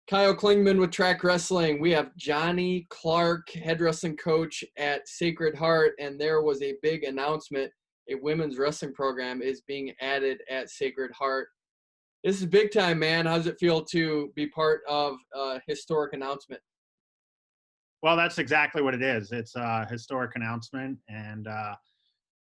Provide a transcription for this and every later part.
Kyle Klingman with Track Wrestling. We have Johnny Clark, head wrestling coach at Sacred Heart, and there was a big announcement. A women's wrestling program is being added at Sacred Heart. This is big time, man. How does it feel to be part of a historic announcement? Well, that's exactly what it is. It's a historic announcement, and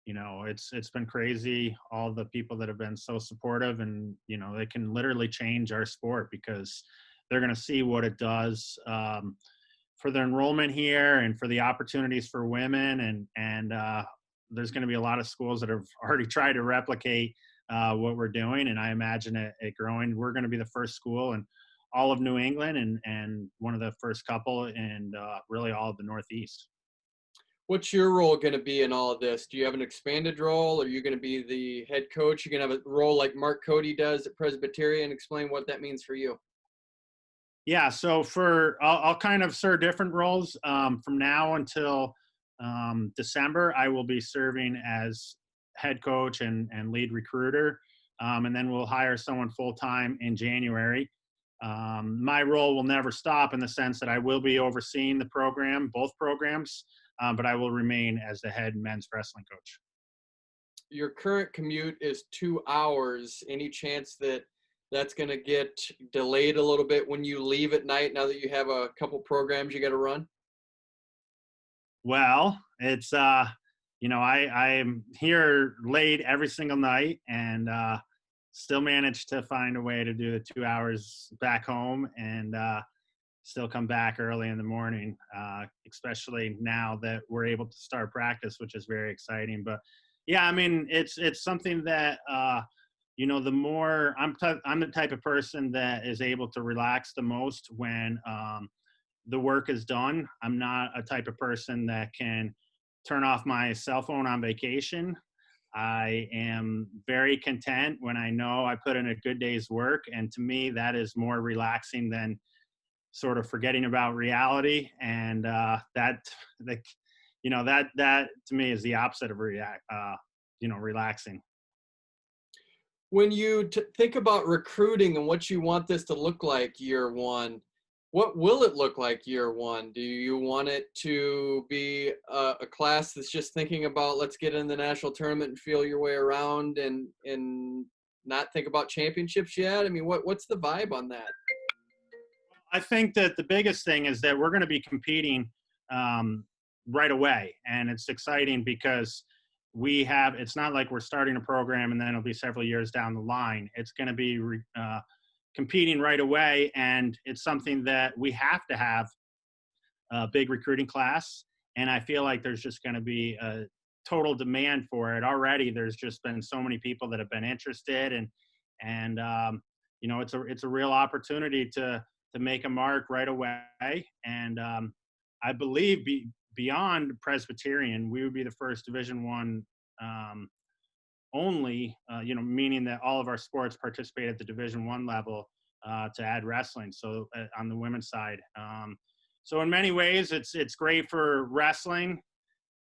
it's been crazy. All the people that have been so supportive, and they can literally change our sport because they're going to see what it does for the enrollment here and for the opportunities for women, and there's going to be a lot of schools that have already tried to replicate what we're doing, and I imagine it growing. We're going to be the first school and all of New England and one of the first couple in really all of the Northeast. What's your role going to be in all of this? Do you have an expanded role? Are you going to be the head coach? You're going to have a role like Mark Cody does at Presbyterian? Explain what that means for you. Yeah, so I'll kind of serve different roles from now until December. I will be serving as head coach and lead recruiter, and then we'll hire someone full-time in January. My role will never stop in the sense that I will be overseeing the program, both programs, but I will remain as the head men's wrestling coach. Your current commute is 2 hours. Any chance that that's going to get delayed a little bit when you leave at night now that you have a couple programs you got to run? Well, it's I'm here late every single night and still manage to find a way to do the 2 hours back home and still come back early in the morning, especially now that we're able to start practice, which is very exciting. But yeah, I mean, it's something that, the more I'm the type of person that is able to relax the most when the work is done. I'm not a type of person that can turn off my cell phone on vacation. I am very content when I know I put in a good day's work. And to me, that is more relaxing than sort of forgetting about reality. And that to me is the opposite of relaxing. When you think about recruiting and what you want this to look like year one, what will it look like year one? Do you want it to be a class that's just thinking about let's get in the national tournament and feel your way around and not think about championships yet? I mean, what's the vibe on that? I think that the biggest thing is that we're going to be competing right away. And it's exciting because it's not like we're starting a program and then it'll be several years down the line. It's going to be competing right away. And it's something that we have to have a big recruiting class. And I feel like there's just going to be a total demand for it already. There's just been so many people that have been interested and it's a real opportunity to make a mark right away. And I believe beyond Presbyterian, we would be the first Division I only, meaning that all of our sports participate at the Division I level to add wrestling. So on the women's side. So in many ways, it's great for wrestling.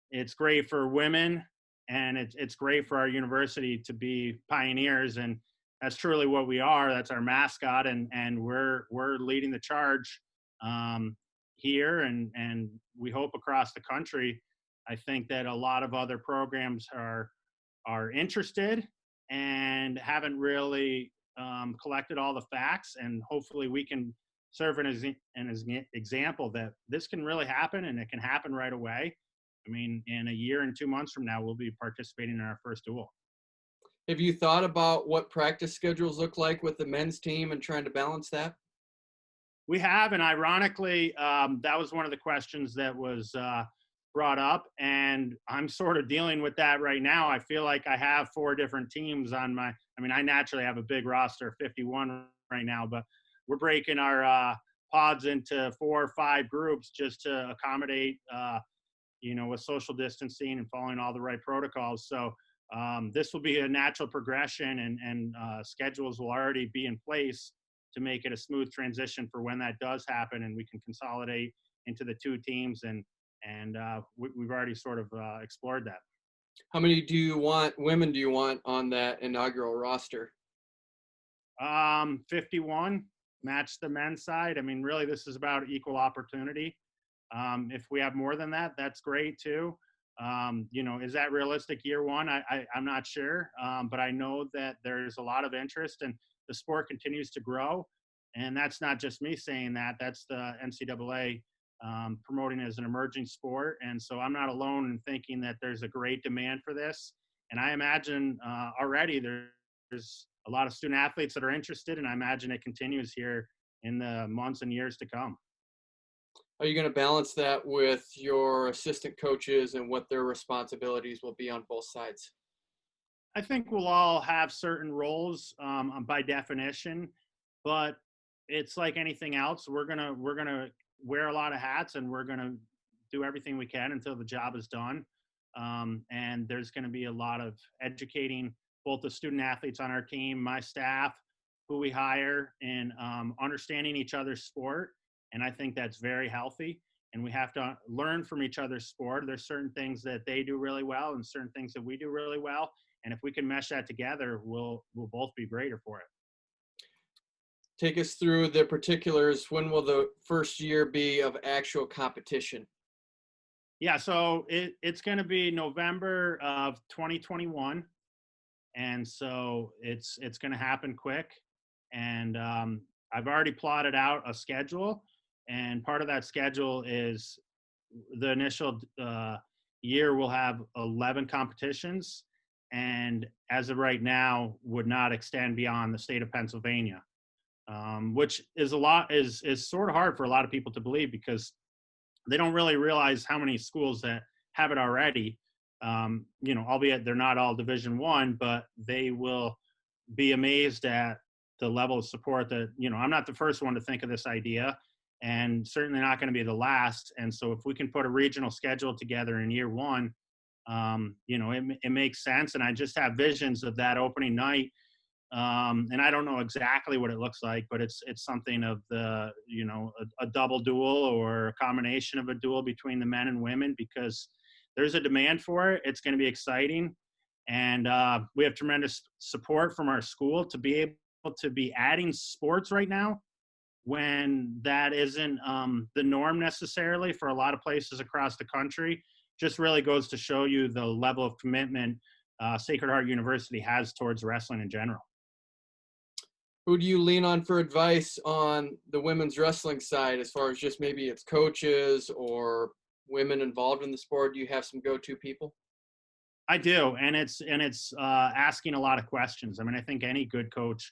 It's great for women. And it's great for our university to be pioneers. And that's truly what we are. That's our mascot. And we're leading the charge here and we hope across the country. I think that a lot of other programs are interested and haven't really collected all the facts, and hopefully we can serve as an example that this can really happen and it can happen right away. I mean, in a year and 2 months from now, we'll be participating in our first duel. Have you thought about what practice schedules look like with the men's team and trying to balance that? We have, and ironically, that was one of the questions that was brought up, and I'm sort of dealing with that right now. I feel like I have 4 different teams I naturally have a big roster, 51 right now, but we're breaking our pods into 4 or 5 groups just to accommodate, with social distancing and following all the right protocols. So this will be a natural progression, and schedules will already be in place to make it a smooth transition for when that does happen, and we can consolidate into the 2 teams. And we've already sort of explored that. How many women do you want on that inaugural roster? 51. match the men's side. I mean, really, this is about equal opportunity. If we have more than that, that's great too. Is that realistic year one? I'm not sure, but I know that there's a lot of interest and the sport continues to grow. And that's not just me saying that, that's the NCAA promoting it as an emerging sport. And so I'm not alone in thinking that there's a great demand for this. And I imagine already there's a lot of student athletes that are interested, and I imagine it continues here in the months and years to come. Are you going to balance that with your assistant coaches and what their responsibilities will be on both sides? I think we'll all have certain roles by definition, but it's like anything else. We're gonna wear a lot of hats, and we're gonna do everything we can until the job is done. And there's going to be a lot of educating both the student athletes on our team, my staff, who we hire, and understanding each other's sport. And I think that's very healthy. And we have to learn from each other's sport. There's certain things that they do really well and certain things that we do really well. And if we can mesh that together, we'll both be greater for it. Take us through the particulars. When will the first year be of actual competition? Yeah, so it's going to be November of 2021. And so it's going to happen quick. And I've already plotted out a schedule. And part of that schedule is the initial year will have 11 competitions. And as of right now, would not extend beyond the state of Pennsylvania, which is is sort of hard for a lot of people to believe because they don't really realize how many schools that have it already. Albeit they're not all Division I, but they will be amazed at the level of support that, I'm not the first one to think of this idea and certainly not going to be the last. And so if we can put a regional schedule together in year one, it makes sense. And I just have visions of that opening night. And I don't know exactly what it looks like, but it's something of the, a double duel or a combination of a duel between the men and women, because there's a demand for it. It's going to be exciting. And we have tremendous support from our school to be able to be adding sports right now when that isn't the norm necessarily for a lot of places across the country. Just really goes to show you the level of commitment Sacred Heart University has towards wrestling in general. Who do you lean on for advice on the women's wrestling side, as far as just maybe it's coaches or women involved in the sport? Do you have some go-to people? I do, and it's asking a lot of questions. I mean, I think any good coach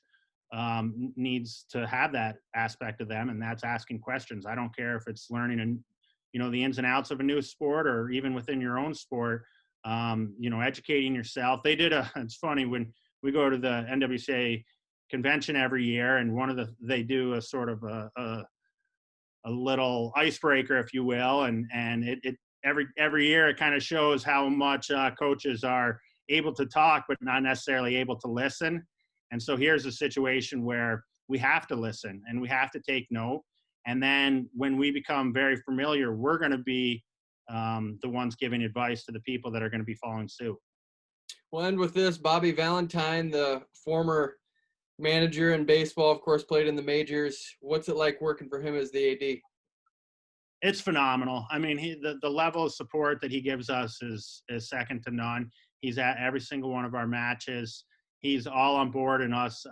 needs to have that aspect of them, and that's asking questions. I don't care if it's learning and the ins and outs of a new sport, or even within your own sport. Educating yourself. It's funny when we go to the NWCA convention every year, and they do a sort of a little icebreaker, if you will, and it every year it kind of shows how much coaches are able to talk but not necessarily able to listen. And so here's a situation where we have to listen and we have to take note, and then when we become very familiar, we're going to be the ones giving advice to the people that are going to be following suit. We'll end with this. Bobby Valentine, the former manager in baseball, of course, played in the majors. What's it like working for him as the AD? It's phenomenal. I mean, the level of support that he gives us is second to none. He's at every single one of our matches. He's all on board in us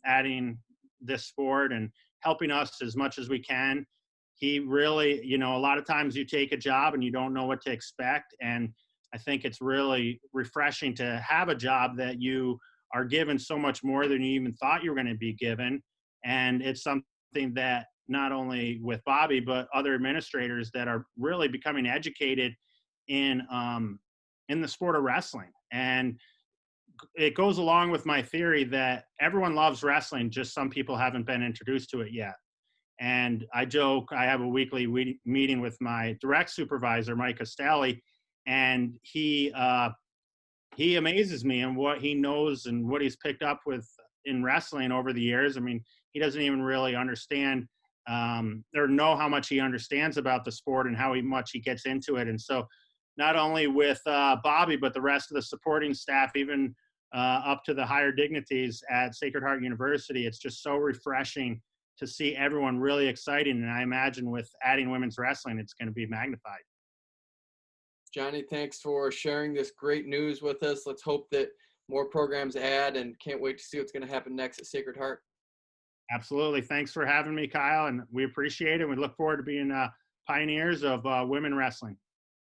adding this sport and helping us as much as we can. He really, a lot of times you take a job and you don't know what to expect. And I think it's really refreshing to have a job that you are given so much more than you even thought you were going to be given. And it's something that not only with Bobby, but other administrators that are really becoming educated in the sport of wrestling. And it goes along with my theory that everyone loves wrestling, just some people haven't been introduced to it yet. And I joke, I have a weekly meeting with my direct supervisor, Mike Costelli, and he amazes me in what he knows and what he's picked up with in wrestling over the years. I mean, he doesn't even really understand or know how much he understands about the sport and how much he gets into it. And so not only with Bobby, but the rest of the supporting staff, even up to the higher dignities at Sacred Heart University, it's just so refreshing to see everyone really excited. And I imagine with adding women's wrestling, it's going to be magnified. Johnny, thanks for sharing this great news with us. Let's hope that more programs add, and can't wait to see what's going to happen next at Sacred Heart. Absolutely. Thanks for having me, Kyle. And we appreciate it. We look forward to being pioneers of women wrestling.